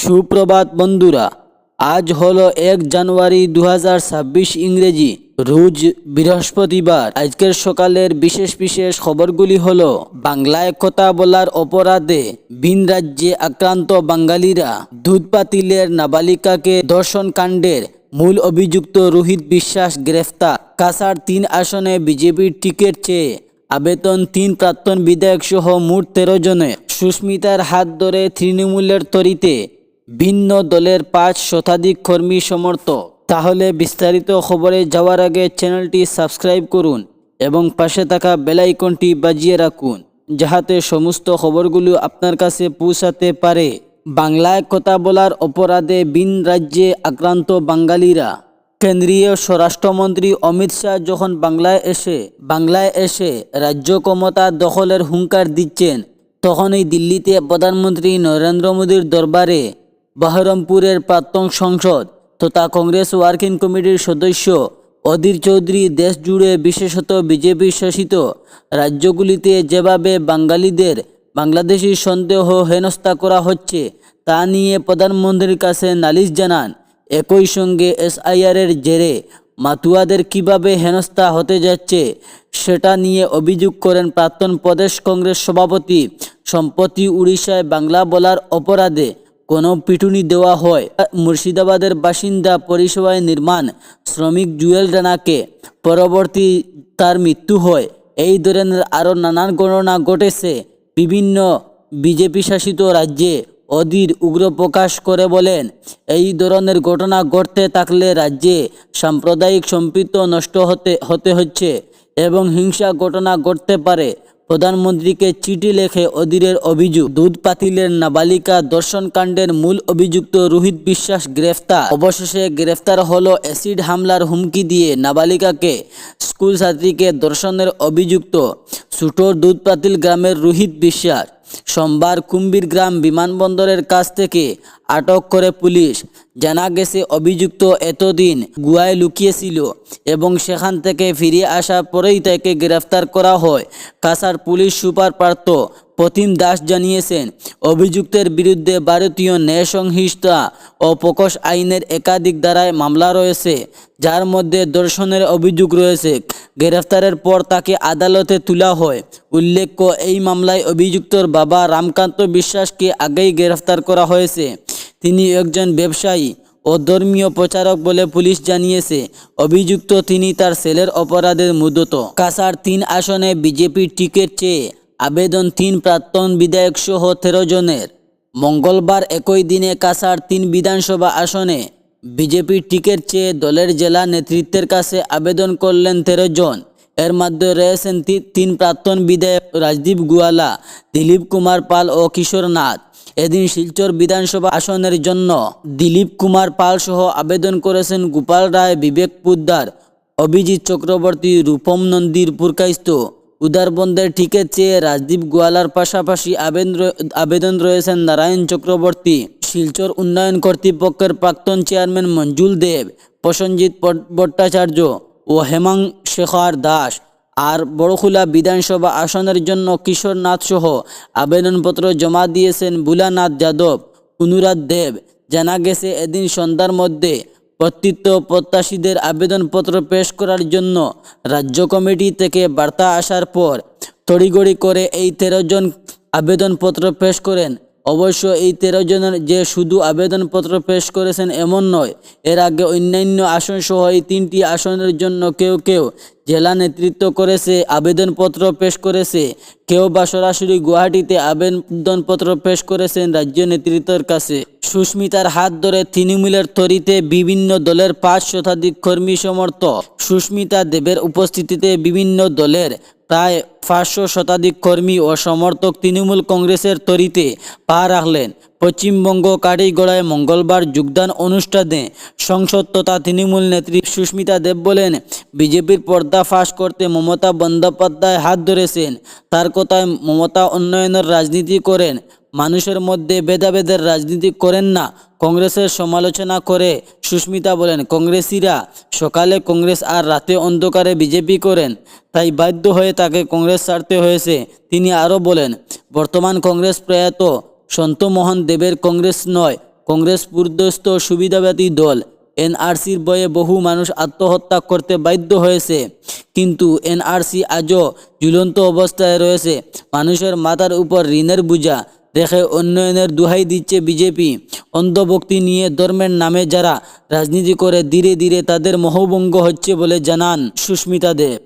সুপ্রভাত বন্ধুরা, আজ হলো 1 জানুয়ারি 2026 ইংরেজি, রোজ বৃহস্পতিবার। আজকের সকালের বিশেষ বিশেষ খবরগুলি হলো: বাংলায় কথা বলার অপরাধে ভিন রাজ্যে আক্রান্ত বাঙালিরা, দুধ পাতিলের নাবালিকাকে ধর্ষণ কাণ্ডের মূল অভিযুক্ত রোহিত বিশ্বাস গ্রেফতার, কাছাড় 3 আসনে বিজেপির টিকিট চেয়ে আবেদন 3 প্রাক্তন বিধায়ক সহ মোট 13 জনের, সুস্মিতার হাত ধরে তৃণমূলের তরিতে ভিন্ন দলের 5 শতাধিক কর্মী সমর্থক। তাহলে বিস্তারিত খবরে যাওয়ার আগে চ্যানেলটি সাবস্ক্রাইব করুন এবং পাশে থাকা বেল আইকনটি বাজিয়ে রাখুন, যাহাতে সমস্ত খবরগুলো আপনার কাছে পৌঁছাতে পারে। বাংলায় কথা বলার অপরাধে ভিন রাজ্যে আক্রান্ত বাঙালিরা। কেন্দ্রীয় স্বরাষ্ট্রমন্ত্রী অমিত শাহ যখন বাংলায় এসে রাজ্য ক্ষমতা দখলের হুঙ্কার দিচ্ছেন, তখনই দিল্লিতে প্রধানমন্ত্রী নরেন্দ্র মোদীর দরবারে বহরমপুরের প্রাক্তন সংসদ তথা কংগ্রেস ওয়ার্কিং কমিটির সদস্য অধীর চৌধুরী দেশ জুড়ে বিশেষত বিজেপি শাসিত রাজ্যগুলিতে যেভাবে বাঙালিদের বাংলাদেশি সন্দেহ হেনস্থা করা হচ্ছে তা নিয়ে প্রধানমন্ত্রীর কাছে নালিশ জানান। একই সঙ্গে এসআইআরের জেরে মাতুয়াদের কিভাবে হেনস্থা হতে যাচ্ছে সেটা নিয়ে অভিযোগ করেন প্রাক্তন প্রদেশ কংগ্রেস সভাপতি। সম্প্রতি উড়িষ্যায় বাংলা বলার অপরাধে কোনো পিটুনি দেওয়া হয়। মুর্শিদাবাদের বাসিন্দা পরিষেবায় নির্মাণ শ্রমিক জুয়েল রানাকে পরবর্তী তার মৃত্যু হয়। এই ধরনের আরও নানান ঘটনা ঘটেছে বিভিন্ন বিজেপি শাসিত রাজ্যে। অধীর উগ্র প্রকাশ করে বলেন, এই ধরনের ঘটনা ঘটতে থাকলে রাজ্যে সাম্প্রদায়িক সম্প্রীতি নষ্ট হতে হচ্ছে এবং হিংসা ঘটনা ঘটতে পারে। প্রধানমন্ত্রীকে চিঠি লেখে অধীরের অভিযোগ, দুধ পাতিলের নাবালিকা ধর্ষণ কাণ্ডের মূল অভিযুক্ত রোহিত বিশ্বাস গ্রেফতার। অবশেষে গ্রেফতার হলো অ্যাসিড হামলার হুমকি দিয়ে নাবালিকাকে স্কুল ছাত্রীকে ধর্ষণের অভিযুক্ত ছোটোর দুধ পাতিল গ্রামের রোহিত বিশ্বাস। সোমবার কুম্ভীর গ্রাম বিমানবন্দরের কাছ থেকে আটক করে পুলিশ। জানা গেছে, অভিযুক্ত এতদিন গোয়ায় লুকিয়েছিল এবং সেখান থেকে ফিরে আসার পরেই তাকে গ্রেফতার করা হয়। কাছাড় পুলিশ সুপার পার্থ প্রতিম দাস জানিয়েছেন, অভিযুক্তের বিরুদ্ধে ভারতীয় ন্যায় সংহিতা ও পোকস আইনের একাধিক ধারায় মামলা রয়েছে, যার মধ্যে ধর্ষণের অভিযোগ রয়েছে। গ্রেফতারের পর তাকে আদালতে তোলা হয়। উল্লেখ্য, এই মামলায় অভিযুক্তর বাবা রামকান্ত বিশ্বাসকে আগেই গ্রেফতার করা হয়েছে। তিনি একজন ব্যবসায়ী ও ধর্মীয় প্রচারক বলে পুলিশ জানিয়েছে। অভিযুক্ত তিনি তার ছেলের অপরাধের মুদ্দত। কাছাড় 3 আসনে বিজেপির টিকিট চেয়ে আবেদন 3 প্রাক্তন বিধায়ক সহ 13 জনের। মঙ্গলবার একই দিনে কাছাড় 3 বিধানসভা আসনে বিজেপির টিকিট চেয়ে দলের জেলা নেতৃত্বের কাছে আবেদন করলেন 13 জন। এর মধ্যে রয়েছেন 3 প্রাক্তন বিধায়ক রাজদীপ গোয়ালা, দিলীপ কুমার পাল ও কিশোর নাথ। এদিন শিলচর বিধানসভা আসনের জন্য দিলীপ কুমার পাল সহ আবেদন করেছেন গোপাল রায়, বিবেক পোদ্দার, অভিজিৎ চক্রবর্তী, রূপম নন্দীর পুরকাইস্ত। উদারবন্দের টিকিট চেয়ে রাজদীপ গোয়ালার পাশাপাশি আবেদন রয়েছেন নারায়ণ চক্রবর্তী, শিলচর উন্নয়ন কর্তৃপক্ষের প্রাক্তন চেয়ারম্যান মঞ্জুল দেব, প্রসেনজিৎ ভট্টাচার্য ও হেমাং শেখর দাস। আর বড়খোলা বিধানসভা আসনের জন্য কিশোর নাথ সহ আবেদনপত্র জমা দিয়েছেন ভোলানাথ যাদব, অনুরাধ দেব। জানা গেছে, এদিন সন্ধ্যার মধ্যে প্রত্যাশীদের আবেদনপত্র পেশ করার জন্য রাজ্য কমিটি থেকে বার্তা আসার পর তড়িঘড়ি করে এই 13 জন আবেদনপত্র পেশ করেন। অবশ্য এই 13 জনের যে শুধু আবেদনপত্র পেশ করেছেন এমন নয়, এর আগে অন্যান্য আসন সহ এই 3টি আসনের জন্য কেউ কেউ জেলা নেতৃত্ব করেছে, আবেদনপত্র পেশ করেছে, কেউ বা সরাসরি গুয়াহাটিতে আবেদনপত্র পেশ করেছেন রাজ্য নেতৃত্বের কাছে। সুস্মিতার হাত ধরে তৃণমূলের তরিতে বিভিন্ন দলের 5 শতাধিক কর্মী সমর্থক। সুস্মিতা দেবের উপস্থিতিতে বিভিন্ন দলের প্রায় 500 শতাধিক কর্মী ও সমর্থক তৃণমূল কংগ্রেসের তরিতে পা রাখলেন। পশ্চিমবঙ্গ কাটিগড়ায় মঙ্গলবার যোগদান অনুষ্ঠানে সংসদ তথা তৃণমূল নেত্রী সুস্মিতা দেব বলেন, বিজেপির পর্দা ফাঁস করতে মমতা বন্দ্যোপাধ্যায় হাত ধরেছেন। তার কথায়, মমতা উন্নয়নের রাজনীতি করেন, মানুষের মধ্যে ভেদাভেদের রাজনীতি করেন না। কংগ্রেসের সমালোচনা করে সুস্মিতা বলেন, কংগ্রেসীরা সকালে কংগ্রেস আর রাতে অন্ধকারে বিজেপি করেন, তাই বাধ্য হয়ে তাকে কংগ্রেস ছাড়তে হয়েছে। তিনি আরও বলেন, বর্তমান কংগ্রেস প্রয়াত সন্তমোহন দেবের কংগ্রেস নয়, কংগ্রেস পূর্দস্ত সুবিধাবাদী দল। এনআরসির ভয়ে বহু মানুষ আত্মহত্যা করতে বাধ্য হয়েছে, কিন্তু এনআরসি আজও ঝুলন্ত অবস্থায় রয়েছে। মানুষের মাথার উপর ঋণের বোঝা রেখে উন্নয়নের দোহাই দিচ্ছে বিজেপি। অন্ধভক্তি নিয়ে ধর্মের নামে যারা রাজনীতি করে ধীরে ধীরে তাদের মোহভঙ্গ হচ্ছে বলে জানান সুস্মিতা দেব।